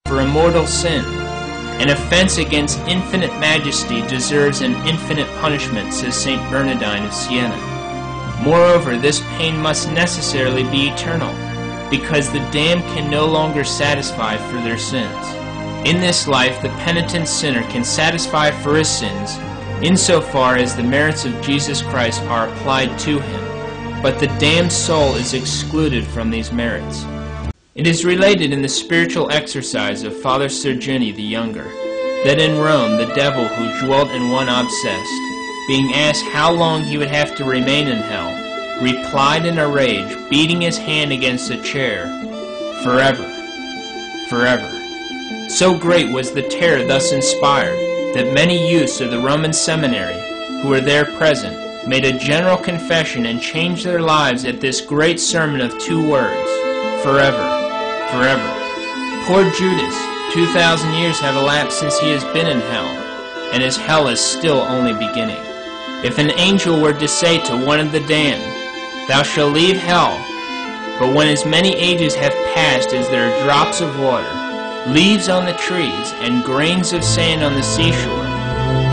for a mortal sin. An offense against infinite majesty deserves an infinite punishment, says Saint Bernardine of Siena. Moreover, this pain must necessarily be eternal, because the damned can no longer satisfy for their sins. In this life, the penitent sinner can satisfy for his sins insofar as the merits of Jesus Christ are applied to him, but the damned soul is excluded from these merits. It is related in the spiritual exercise of Father Sergini the Younger that in Rome the devil who dwelt in one obsessed, being asked how long he would have to remain in hell, replied in a rage, beating his hand against a chair, "Forever, forever." So great was the terror thus inspired that many youths of the Roman seminary who were there present made a general confession and changed their lives at this great sermon of 2 words, "Forever, forever." Poor Judas, 2,000 years have elapsed since he has been in hell, and his hell is still only beginning. If an angel were to say to one of the damned, "Thou shalt leave hell, but when as many ages have passed as there are drops of water, leaves on the trees, and grains of sand on the seashore,"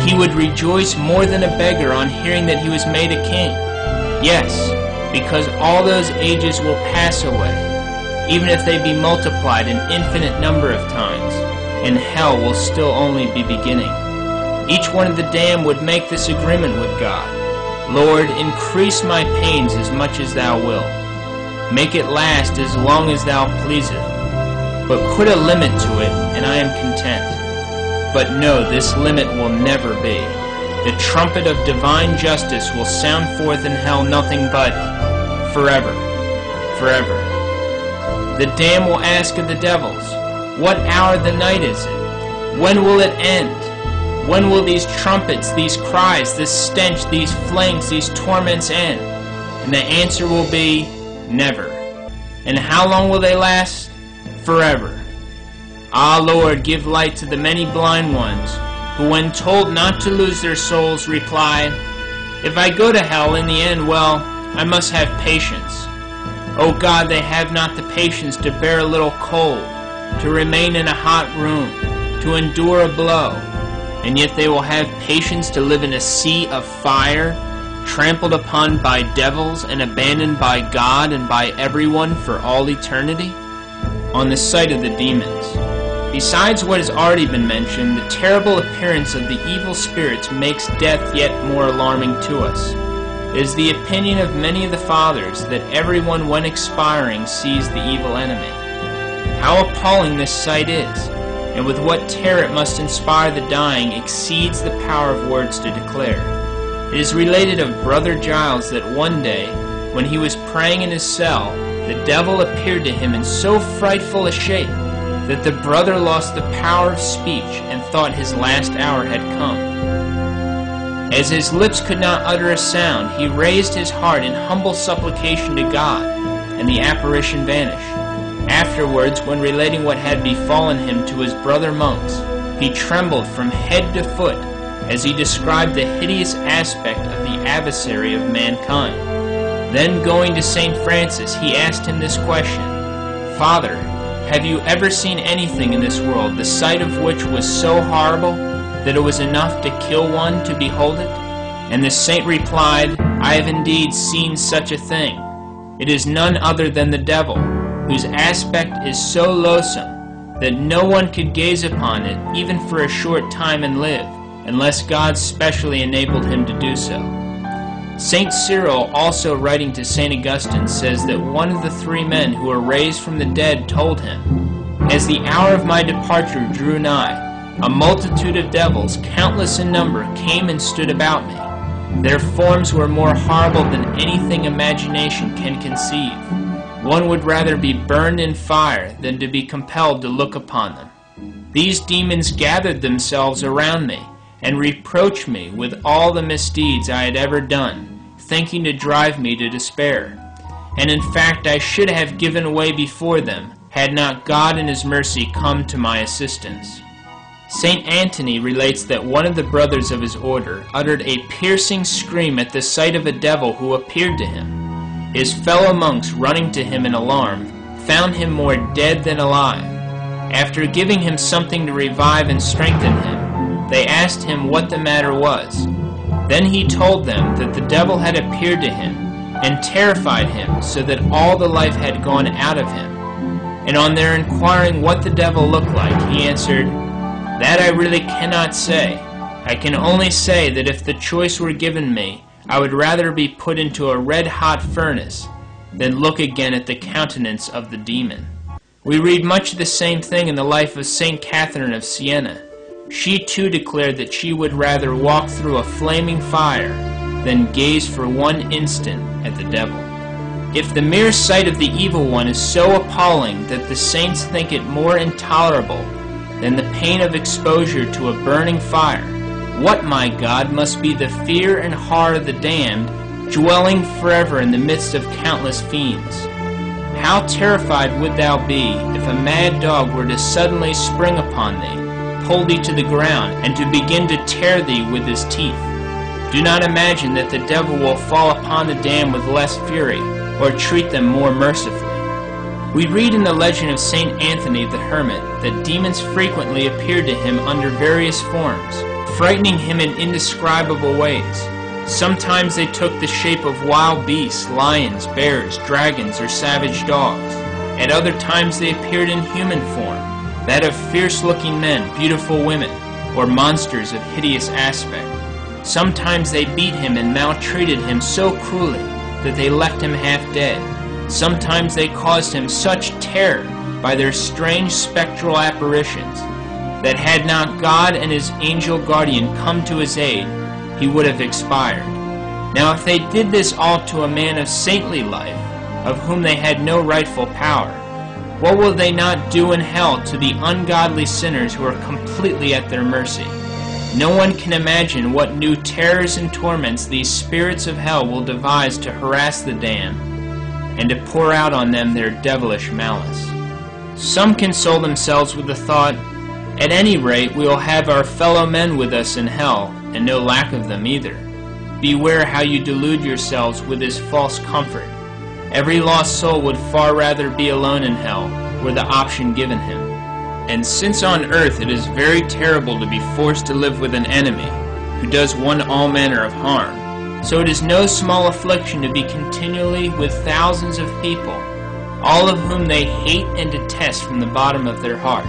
he would rejoice more than a beggar on hearing that he was made a king. Yes, because all those ages will pass away, even if they be multiplied an infinite number of times, and hell will still only be beginning. Each one of the damned would make this agreement with God: "Lord, increase my pains as much as thou wilt. Make it last as long as thou pleasest. But put a limit to it, and I am content." But no, this limit will never be. The trumpet of divine justice will sound forth in hell nothing but forever, forever. The damned will ask of the devils, "What hour of the night is it? When will it end? When will these trumpets, these cries, this stench, these flames, these torments end?" And the answer will be, "Never." And how long will they last? Forever. Ah, Lord, give light to the many blind ones who, when told not to lose their souls, reply, "If I go to hell in the end, well, I must have patience." Oh God, they have not the patience to bear a little cold, to remain in a hot room, to endure a blow, and yet they will have patience to live in a sea of fire, trampled upon by devils and abandoned by God and by everyone for all eternity? On the site of the demons. Besides what has already been mentioned, the terrible appearance of the evil spirits makes death yet more alarming to us. It is the opinion of many of the fathers that everyone when expiring sees the evil enemy. How appalling this sight is, and with what terror it must inspire the dying, exceeds the power of words to declare. It is related of Brother Giles that one day, when he was praying in his cell, the devil appeared to him in so frightful a shape that the brother lost the power of speech and thought his last hour had come. As his lips could not utter a sound, he raised his heart in humble supplication to God, and the apparition vanished. Afterwards, when relating what had befallen him to his brother monks, he trembled from head to foot as he described the hideous aspect of the adversary of mankind. Then going to St. Francis, he asked him this question: "Father, have you ever seen anything in this world, the sight of which was so horrible that it was enough to kill one to behold it?" And the saint replied, "I have indeed seen such a thing. It is none other than the devil, whose aspect is so loathsome that no one could gaze upon it even for a short time and live, unless God specially enabled him to do so." Saint Cyril, also writing to Saint Augustine, says that one of the 3 men who were raised from the dead told him, "As the hour of my departure drew nigh, a multitude of devils, countless in number, came and stood about me. Their forms were more horrible than anything imagination can conceive. One would rather be burned in fire than to be compelled to look upon them. These demons gathered themselves around me and reproached me with all the misdeeds I had ever done, thinking to drive me to despair. And in fact I should have given way before them, had not God in his mercy come to my assistance." Saint Anthony relates that one of the brothers of his order uttered a piercing scream at the sight of a devil who appeared to him. His fellow monks, running to him in alarm, found him more dead than alive. After giving him something to revive and strengthen him, they asked him what the matter was. Then he told them that the devil had appeared to him and terrified him so that all the life had gone out of him. And on their inquiring what the devil looked like, he answered, "That I really cannot say. I can only say that if the choice were given me, I would rather be put into a red-hot furnace than look again at the countenance of the demon." We read much of the same thing in the life of St. Catherine of Siena. She too declared that she would rather walk through a flaming fire than gaze for one instant at the devil. If the mere sight of the evil one is so appalling that the saints think it more intolerable than the pain of exposure to a burning fire, what, my God, must be the fear and horror of the damned, dwelling forever in the midst of countless fiends? How terrified would thou be if a mad dog were to suddenly spring upon thee, pull thee to the ground, and to begin to tear thee with his teeth? Do not imagine that the devil will fall upon the damned with less fury, or treat them more mercifully. We read in the legend of St. Anthony the Hermit that demons frequently appeared to him under various forms, frightening him in indescribable ways. Sometimes they took the shape of wild beasts, lions, bears, dragons, or savage dogs. At other times they appeared in human form, that of fierce-looking men, beautiful women, or monsters of hideous aspect. Sometimes they beat him and maltreated him so cruelly that they left him half dead. Sometimes they caused him such terror by their strange spectral apparitions that had not God and his angel guardian come to his aid, he would have expired. Now if they did this all to a man of saintly life, of whom they had no rightful power, what will they not do in hell to the ungodly sinners who are completely at their mercy? No one can imagine what new terrors and torments these spirits of hell will devise to harass the damned and to pour out on them their devilish malice. Some console themselves with the thought, at any rate we will have our fellow men with us in hell, and no lack of them either. Beware how you delude yourselves with this false comfort. Every lost soul would far rather be alone in hell, were the option given him. And since on earth it is very terrible to be forced to live with an enemy, who does one all manner of harm, so it is no small affliction to be continually with thousands of people, all of whom they hate and detest from the bottom of their heart.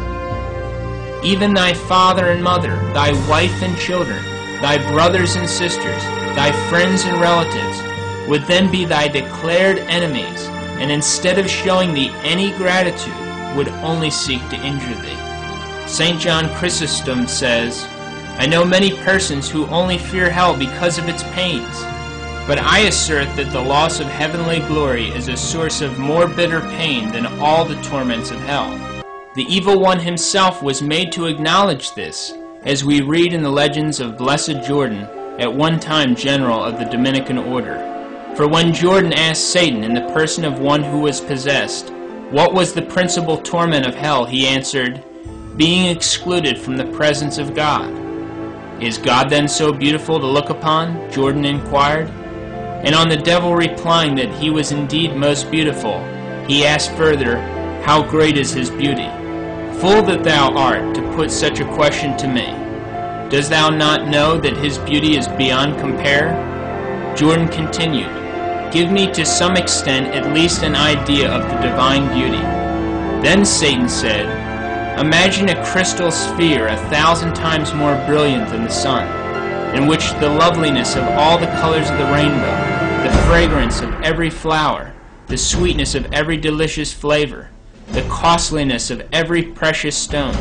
Even thy father and mother, thy wife and children, thy brothers and sisters, thy friends and relatives, would then be thy declared enemies, and instead of showing thee any gratitude, would only seek to injure thee. St. John Chrysostom says, I know many persons who only fear hell because of its pains, but I assert that the loss of heavenly glory is a source of more bitter pain than all the torments of hell. The evil one himself was made to acknowledge this, as we read in the legends of Blessed Jordan, at one time general of the Dominican order. For when Jordan asked Satan in the person of one who was possessed, what was the principal torment of hell, he answered, being excluded from the presence of God. Is God then so beautiful to look upon? Jordan inquired. And on the devil replying that he was indeed most beautiful, he asked further, how great is his beauty? Fool that thou art, to put such a question to me. Dost thou not know that his beauty is beyond compare? Jordan continued, give me to some extent at least an idea of the divine beauty. Then Satan said, imagine a crystal sphere 1,000 times more brilliant than the sun, in which the loveliness of all the colors of the rainbow, the fragrance of every flower, the sweetness of every delicious flavor, the costliness of every precious stone,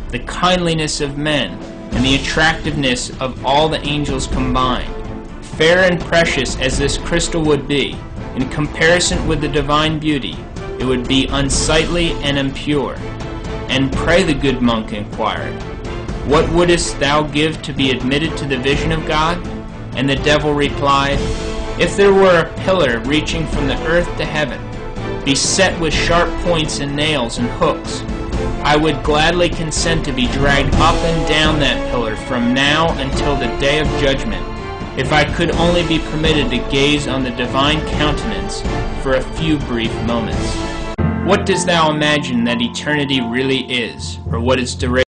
the kindliness of men, and the attractiveness of all the angels combined. Fair and precious as this crystal would be, in comparison with the divine beauty, it would be unsightly and impure. And pray, the good monk inquired, what wouldst thou give to be admitted to the vision of God? And the devil replied, if there were a pillar reaching from the earth to heaven, beset with sharp points and nails and hooks, I would gladly consent to be dragged up and down that pillar from now until the day of judgment, if I could only be permitted to gaze on the divine countenance for a few brief moments. What dost thou imagine that eternity really is, or what its duration